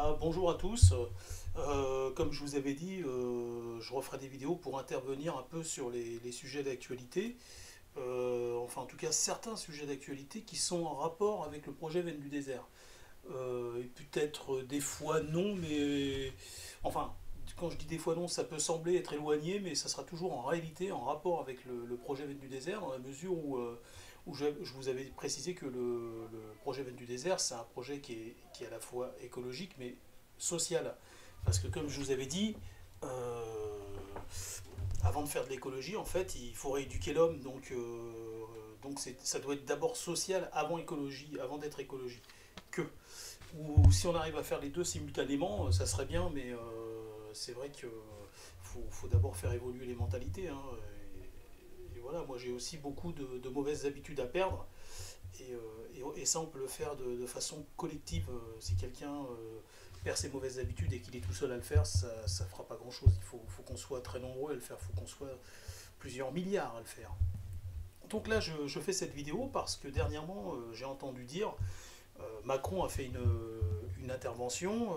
Voilà, bonjour à tous. Comme je vous avais dit, je referai des vidéos pour intervenir un peu sur les sujets d'actualité. Enfin, en tout cas, certains sujets d'actualité qui sont en rapport avec le projet Veine du désert. Et peut-être des fois non, mais enfin, quand je dis des fois non, ça peut sembler être éloigné, mais ça sera toujours en réalité en rapport avec le projet Veine du désert, dans la mesure où je vous avais précisé que le projet Veine du désert, c'est un projet qui est à la fois écologique, mais social. Parce que comme je vous avais dit, avant de faire de l'écologie, en fait, il faut rééduquer l'homme, donc ça doit être d'abord social avant écologie, avant d'être écologie. Que ou si on arrive à faire les deux simultanément, ça serait bien, mais c'est vrai qu'il faut d'abord faire évoluer les mentalités, hein, et voilà, moi j'ai aussi beaucoup de mauvaises habitudes à perdre, et ça on peut le faire de façon collective. Si quelqu'un perd ses mauvaises habitudes et qu'il est tout seul à le faire, ça ne fera pas grand chose. Il faut qu'on soit très nombreux à le faire, il faut qu'on soit plusieurs milliards à le faire. Donc là je fais cette vidéo parce que dernièrement j'ai entendu dire Macron a fait une intervention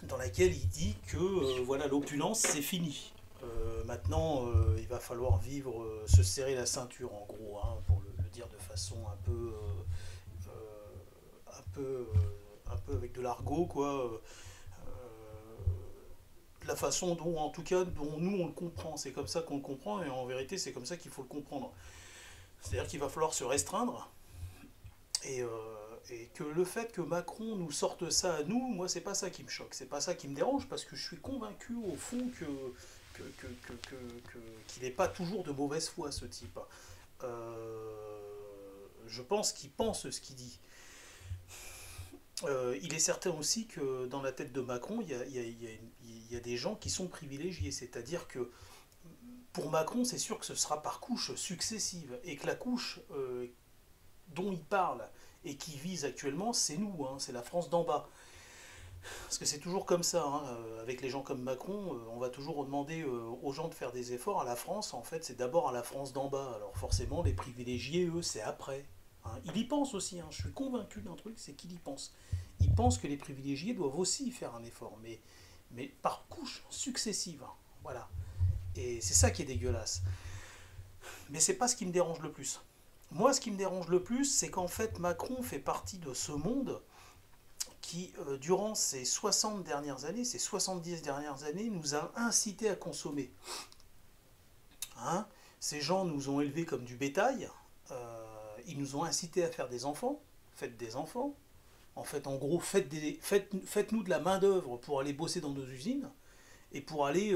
dans laquelle il dit que voilà, l'opulence c'est fini. Maintenant, il va falloir vivre, se serrer la ceinture en gros, hein, pour le dire de façon un peu avec de l'argot, quoi. La façon dont, en tout cas, dont nous on le comprend, c'est comme ça qu'on le comprend, et en vérité c'est comme ça qu'il faut le comprendre. C'est-à-dire qu'il va falloir se restreindre. Et, euh, et que le fait que Macron nous sorte ça à nous, moi, c'est pas ça qui me choque, c'est pas ça qui me dérange, parce que je suis convaincu, au fond, qu'il n'est pas toujours de mauvaise foi, ce type. Je pense qu'il pense ce qu'il dit. Il est certain aussi que dans la tête de Macron, il y a des gens qui sont privilégiés, c'est-à-dire que pour Macron, c'est sûr que ce sera par couches successives, et que la couche dont il parle et qui vise actuellement, c'est nous, hein, c'est la France d'en bas. Parce que c'est toujours comme ça, hein, avec les gens comme Macron, on va toujours demander aux gens de faire des efforts. À la France, en fait, c'est d'abord à la France d'en bas. Alors forcément, les privilégiés, eux, c'est après. Hein. Il y pense aussi, hein, je suis convaincu d'un truc, c'est qu'il y pense. Il pense que les privilégiés doivent aussi faire un effort, mais par couches successives. Hein. Voilà. Et c'est ça qui est dégueulasse. Mais c'est pas ce qui me dérange le plus. Moi, ce qui me dérange le plus, c'est qu'en fait, Macron fait partie de ce monde qui, durant ces 60 dernières années, ces 70 dernières années, nous a incité à consommer. Hein. Ces gens nous ont élevés comme du bétail, ils nous ont incités à faire des enfants, faites des enfants. En fait, en gros, faites-nous de la main-d'œuvre pour aller bosser dans nos usines et pour aller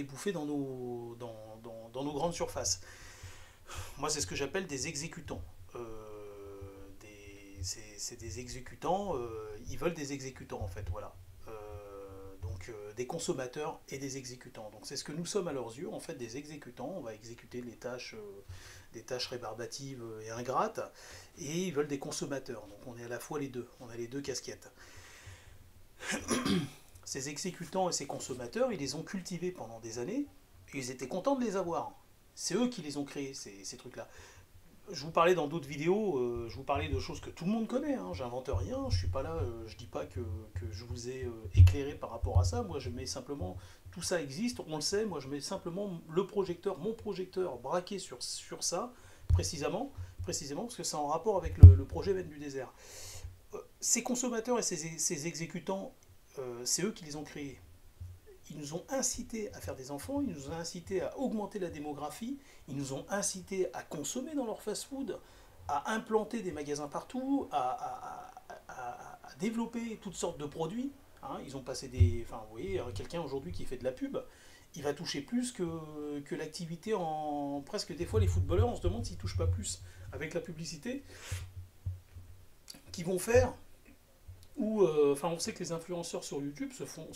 bouffer dans nos grandes surfaces. Moi, c'est ce que j'appelle des exécutants. C'est des exécutants, ils veulent des exécutants en fait, voilà. Des consommateurs et des exécutants. Donc c'est ce que nous sommes à leurs yeux, en fait des exécutants. On va exécuter des tâches rébarbatives et ingrates, et ils veulent des consommateurs. Donc on est à la fois les deux, on a les deux casquettes. Ces exécutants et ces consommateurs, ils les ont cultivés pendant des années, et ils étaient contents de les avoir. C'est eux qui les ont créés, ces trucs-là. Je vous parlais dans d'autres vidéos, je vous parlais de choses que tout le monde connaît, hein, j'invente rien, je suis pas là, je dis pas que je vous ai éclairé par rapport à ça, moi je mets simplement, tout ça existe, on le sait, moi je mets simplement mon projecteur braqué sur ça, précisément parce que c'est en rapport avec le projet Veine du désert. Ces consommateurs et ces exécutants, c'est eux qui les ont créés. Ils nous ont incités à faire des enfants, ils nous ont incités à augmenter la démographie, ils nous ont incités à consommer dans leur fast-food, à implanter des magasins partout, à développer toutes sortes de produits. Hein. Ils ont passé des... Enfin, vous voyez, quelqu'un aujourd'hui qui fait de la pub, il va toucher plus que l'activité en... Presque des fois, les footballeurs, on se demande s'ils ne touchent pas plus avec la publicité qu'ils vont faire. Enfin, on sait que les influenceurs sur YouTube se font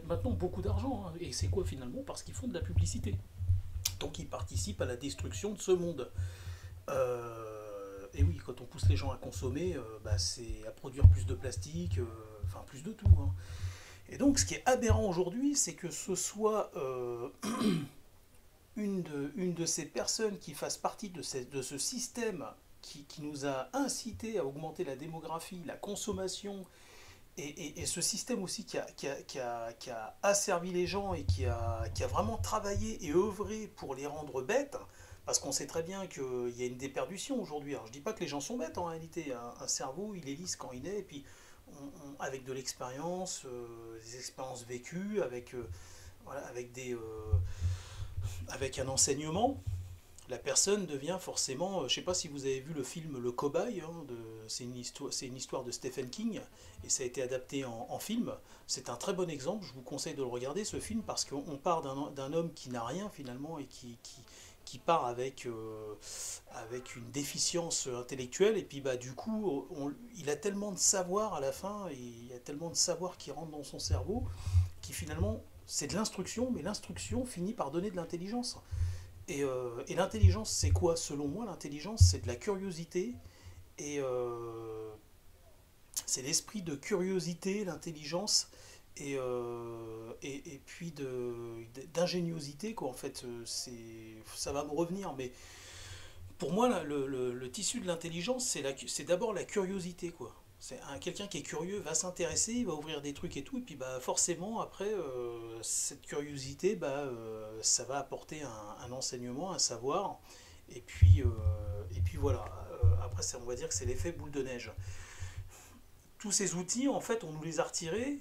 maintenant beaucoup d'argent. Hein. Et c'est quoi finalement? Parce qu'ils font de la publicité. Donc ils participent à la destruction de ce monde. Et oui, quand on pousse les gens à consommer, c'est à produire plus de plastique, enfin plus de tout. Hein. Et donc ce qui est aberrant aujourd'hui, c'est que ce soit une de ces personnes qui fassent partie de ce système qui nous a incité à augmenter la démographie, la consommation, et ce système aussi qui a asservi les gens et qui a vraiment travaillé et œuvré pour les rendre bêtes, parce qu'on sait très bien qu'il y a une déperdition aujourd'hui. Alors je dis pas que les gens sont bêtes en réalité, un cerveau il est lisse quand il est, et puis avec de l'expérience, des expériences vécues, voilà, avec un enseignement, la personne devient forcément. Je ne sais pas si vous avez vu le film Le Cobaye, hein, c'est une histoire de Stephen King, et ça a été adapté en film. C'est un très bon exemple, je vous conseille de le regarder ce film, parce qu'on part d'un homme qui n'a rien finalement, et qui part avec une déficience intellectuelle, et puis bah, du coup, il a tellement de savoir à la fin, et il y a tellement de savoir qui rentre dans son cerveau, qui finalement, c'est de l'instruction, mais l'instruction finit par donner de l'intelligence. Et l'intelligence, c'est quoi? Selon moi, l'intelligence, c'est de la curiosité, et c'est l'esprit de curiosité, l'intelligence, et puis d'ingéniosité, quoi. En fait, ça va me revenir, mais pour moi, le tissu de l'intelligence, c'est d'abord la curiosité, quoi. Quelqu'un qui est curieux va s'intéresser, il va ouvrir des trucs et tout, et puis bah, forcément, après, cette curiosité, bah, ça va apporter un enseignement, un savoir, et puis voilà. Après, on va dire que c'est l'effet boule de neige. Tous ces outils, en fait, on nous les a retirés,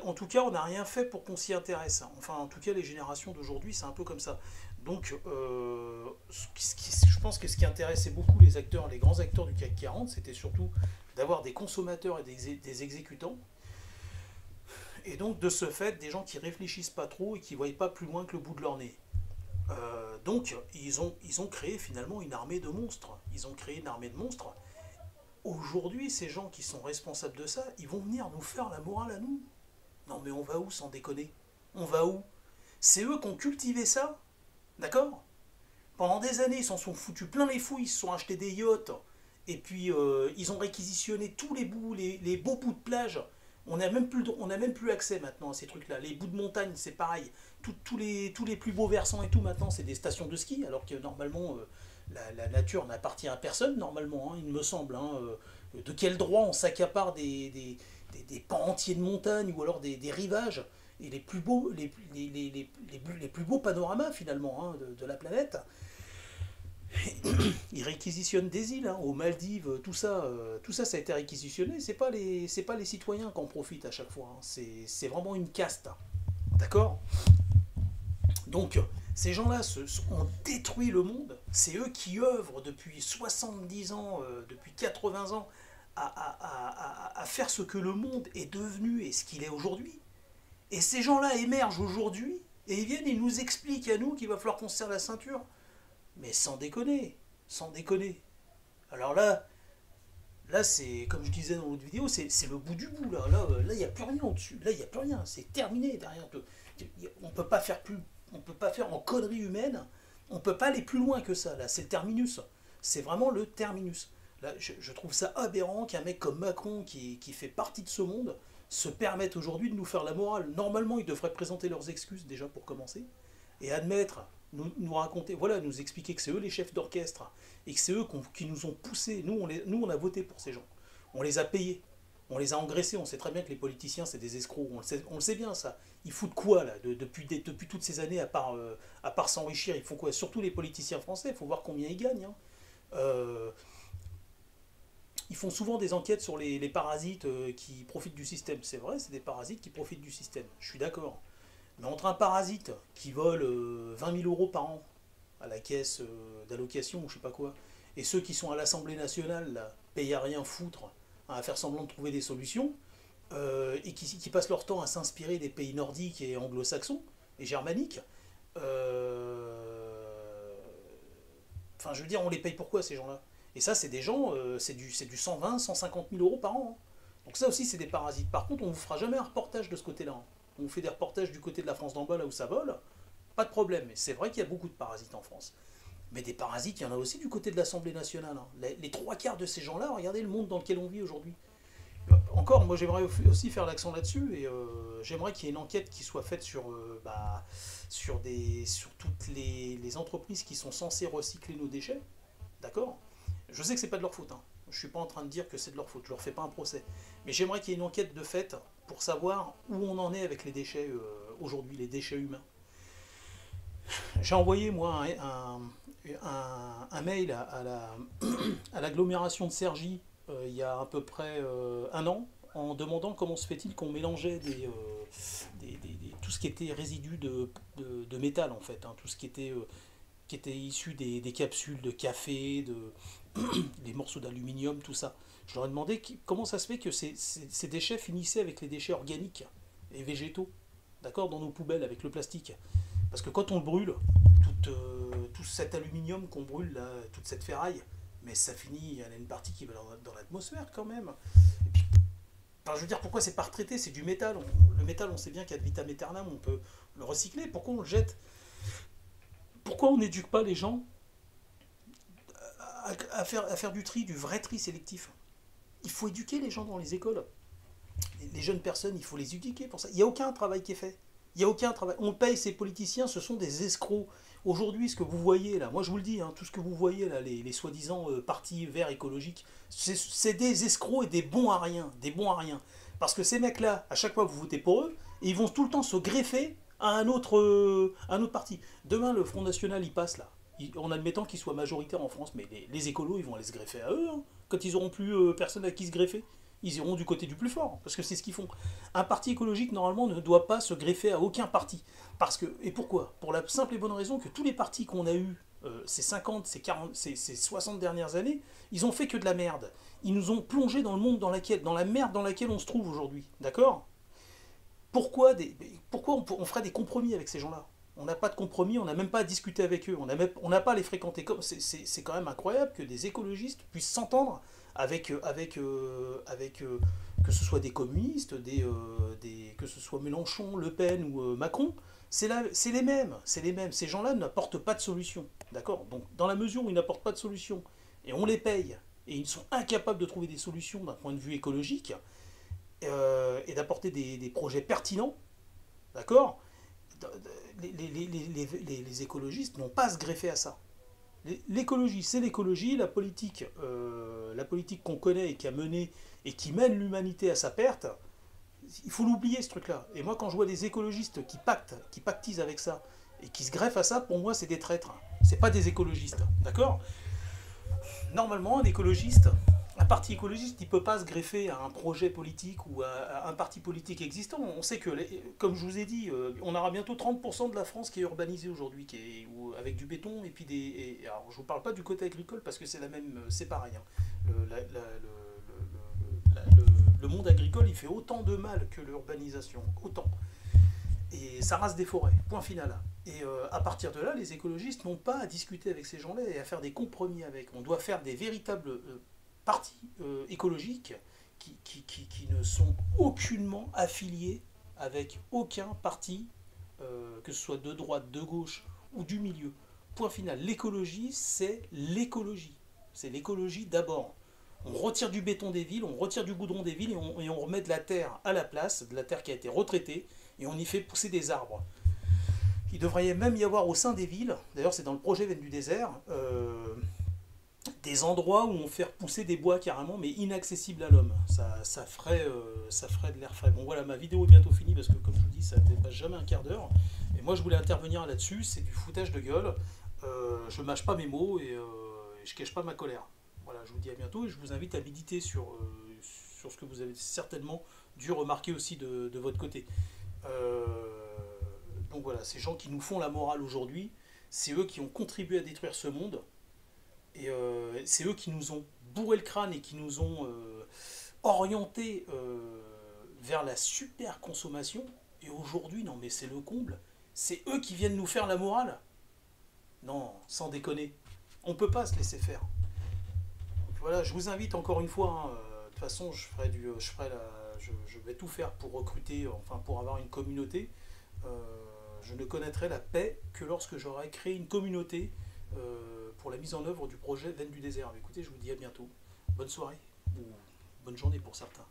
en tout cas, on n'a rien fait pour qu'on s'y intéresse. Enfin, en tout cas, les générations d'aujourd'hui, c'est un peu comme ça. Donc, je pense que ce qui intéressait beaucoup les grands acteurs du CAC 40, c'était surtout d'avoir des consommateurs et des exécutants, et donc de ce fait, des gens qui réfléchissent pas trop et qui ne voient pas plus loin que le bout de leur nez. Donc, ils ont créé finalement une armée de monstres. Ils ont créé une armée de monstres. Aujourd'hui, ces gens qui sont responsables de ça, ils vont venir nous faire la morale à nous. Non mais on va où, sans déconner? On va où? C'est eux qui ont cultivé ça, d'accord? Pendant des années, ils s'en sont foutus plein les fouilles, ils se sont achetés des yachts, et puis ils ont réquisitionné tous les beaux bouts de plage. On n'a même plus accès maintenant à ces trucs-là. Les bouts de montagne, c'est pareil. Tous les plus beaux versants et tout, maintenant, c'est des stations de ski, alors que normalement, la nature n'appartient à personne, normalement, hein, il me semble. Hein. De quel droit on s'accapare des pans entiers de montagne, ou alors des rivages, et les plus beaux panoramas, finalement, hein, de la planète? Ils réquisitionnent des îles, hein, aux Maldives, tout ça, ça a été réquisitionné. C'est pas les citoyens qui en profitent à chaque fois, hein. C'est vraiment une caste, hein. D'accord? Donc, ces gens-là ont détruit le monde. C'est eux qui œuvrent depuis 70 ans, depuis 80 ans, à faire ce que le monde est devenu et ce qu'il est aujourd'hui. Et ces gens-là émergent aujourd'hui, et ils viennent et ils nous expliquent à nous qu'il va falloir qu'on se serre la ceinture. Mais sans déconner, sans déconner. Alors là, c'est, comme je disais dans l'autre vidéo, c'est le bout du bout. Là, il n'y a plus rien au-dessus. Là, il n'y a plus rien. C'est terminé derrière. On peut pas faire plus, on peut pas faire en connerie humaine. On peut pas aller plus loin que ça. Là, c'est le terminus. C'est vraiment le terminus. Là, je trouve ça aberrant qu'un mec comme Macron, qui fait partie de ce monde, se permette aujourd'hui de nous faire la morale. Normalement, ils devraient présenter leurs excuses déjà pour commencer, et admettre, nous raconter, voilà, nous expliquer que c'est eux les chefs d'orchestre, et que c'est eux qui nous ont poussés. Nous, on a voté pour ces gens. On les a payés. On les a engraissés. On sait très bien que les politiciens, c'est des escrocs. On le sait bien, ça. Ils foutent quoi, là, depuis toutes ces années, à part s'enrichir? Ils font quoi? Surtout les politiciens français. Il faut voir combien ils gagnent, hein. Euh, ils font souvent des enquêtes sur les parasites qui profitent du système. C'est vrai, c'est des parasites qui profitent du système. Je suis d'accord. Mais entre un parasite qui vole 20 000 euros par an à la caisse d'allocation ou je sais pas quoi, et ceux qui sont à l'Assemblée nationale, là, payent à rien foutre, hein, à faire semblant de trouver des solutions, et qui passent leur temps à s'inspirer des pays nordiques et anglo-saxons et germaniques, enfin, je veux dire, on les paye pourquoi, ces gens-là? Et ça, c'est des gens, c'est du 120, 150 000 euros par an, hein. Donc ça aussi, c'est des parasites. Par contre, on ne vous fera jamais un reportage de ce côté-là, hein. On vous fait des reportages du côté de la France d'en bas, là où ça vole, pas de problème. Mais c'est vrai qu'il y a beaucoup de parasites en France. Mais des parasites, il y en a aussi du côté de l'Assemblée nationale, hein. Les trois quarts de ces gens-là, regardez le monde dans lequel on vit aujourd'hui. Encore, moi j'aimerais aussi faire l'accent là-dessus, et j'aimerais qu'il y ait une enquête qui soit faite sur toutes les entreprises qui sont censées recycler nos déchets, d'accord? Je sais que c'est pas de leur faute, hein. Je suis pas en train de dire que c'est de leur faute, je leur fais pas un procès. Mais j'aimerais qu'il y ait une enquête de fait pour savoir où on en est avec les déchets aujourd'hui, les déchets humains. J'ai envoyé moi un mail à l'agglomération de Cergy il y a à peu près un an en demandant comment se fait-il qu'on mélangeait tout ce qui était résidu de métal en fait, hein, tout ce qui était issu des capsules de café, des morceaux d'aluminium, tout ça. Je leur ai demandé comment ça se fait que ces déchets finissaient avec les déchets organiques et végétaux, d'accord, dans nos poubelles avec le plastique. Parce que quand on le brûle, tout cet aluminium qu'on brûle, là, toute cette ferraille, mais ça finit, il y en a une partie qui va dans l'atmosphère quand même. Et puis, enfin, je veux dire, pourquoi c'est pas retraité? C'est du métal. Le métal, on sait bien qu'il y a de vitam aeternam, on peut le recycler. Pourquoi on le jette? Pourquoi on n'éduque pas les gens à faire du tri, du vrai tri sélectif? Il faut éduquer les gens dans les écoles. Les jeunes personnes, il faut les éduquer pour ça. Il n'y a aucun travail qui est fait. Il n'y a aucun travail. On paye ces politiciens, ce sont des escrocs. Aujourd'hui, ce que vous voyez là, moi je vous le dis, hein, tout ce que vous voyez là, les soi-disant partis verts écologiques, c'est des escrocs et des bons à rien. Des bons à rien. Parce que ces mecs-là, à chaque fois que vous votez pour eux, ils vont tout le temps se greffer à un autre parti. Demain, le Front National, il passe là. En admettant qu'il soit majoritaire en France, mais les écolos, ils vont aller se greffer à eux, hein, quand ils auront plus personne à qui se greffer. Ils iront du côté du plus fort, parce que c'est ce qu'ils font. Un parti écologique, normalement, ne doit pas se greffer à aucun parti. Parce que, et pourquoi? Pour la simple et bonne raison que tous les partis qu'on a eus ces 50, ces 40, ces 60 dernières années, ils ont fait que de la merde. Ils nous ont plongé dans le monde dans la merde dans laquelle on se trouve aujourd'hui. D'accord? Pourquoi on ferait des compromis avec ces gens-là? On n'a pas de compromis, on n'a même pas à discuter avec eux, on n'a pas à les fréquenter. C'est quand même incroyable que des écologistes puissent s'entendre avec que ce soit des communistes, que ce soit Mélenchon, Le Pen ou Macron. C'est les mêmes, c'est les mêmes. Ces gens-là n'apportent pas de solution. D'accord? Donc, dans la mesure où ils n'apportent pas de solution, et on les paye, et ils sont incapables de trouver des solutions d'un point de vue écologique, et d'apporter des projets pertinents, d'accord, les écologistes n'ont pas à se greffer à ça. L'écologie, c'est l'écologie, la politique qu'on connaît et qui a mené et qui mène l'humanité à sa perte, il faut l'oublier ce truc-là. Et moi, quand je vois des écologistes qui pactisent avec ça et qui se greffent à ça, pour moi, c'est des traîtres. C'est pas des écologistes, d'accord? Normalement, un parti écologiste, il ne peut pas se greffer à un projet politique ou à un parti politique existant. On sait que, comme je vous ai dit, on aura bientôt 30% de la France qui est urbanisée aujourd'hui, avec du béton et puis alors, je ne vous parle pas du côté agricole parce que c'est pareil, hein. Le monde agricole, il fait autant de mal que l'urbanisation, autant. Et ça rase des forêts, point final. Et à partir de là, les écologistes n'ont pas à discuter avec ces gens-là et à faire des compromis avec. On doit faire des véritables partis écologiques qui ne sont aucunement affiliés avec aucun parti, que ce soit de droite, de gauche ou du milieu. Point final. L'écologie, c'est l'écologie. C'est l'écologie d'abord. On retire du béton des villes, on retire du goudron des villes et on remet de la terre à la place, de la terre qui a été retraitée, et on y fait pousser des arbres. Il devrait même y avoir au sein des villes, d'ailleurs c'est dans le projet Veine du désert, des endroits où on fait pousser des bois carrément, mais inaccessibles à l'homme. Ça ferait de l'air frais. Bon voilà, ma vidéo est bientôt finie parce que comme je vous dis, ça ne dépasse jamais un quart d'heure. Et moi je voulais intervenir là-dessus, c'est du foutage de gueule. Je mâche pas mes mots et je cache pas ma colère. Voilà, je vous dis à bientôt et je vous invite à méditer sur ce que vous avez certainement dû remarquer aussi de votre côté. Donc voilà, ces gens qui nous font la morale aujourd'hui, c'est eux qui ont contribué à détruire ce monde. Et c'est eux qui nous ont bourré le crâne et qui nous ont orientés vers la super consommation. Et aujourd'hui, non mais c'est le comble. C'est eux qui viennent nous faire la morale. Non, sans déconner. On ne peut pas se laisser faire. Donc voilà, je vous invite encore une fois. Hein, de toute façon, je vais tout faire pour recruter, enfin pour avoir une communauté. Je ne connaîtrai la paix que lorsque j'aurai créé une communauté pour la mise en œuvre du projet Veine du désert. Mais écoutez, je vous dis à bientôt. Bonne soirée ou bonne journée pour certains.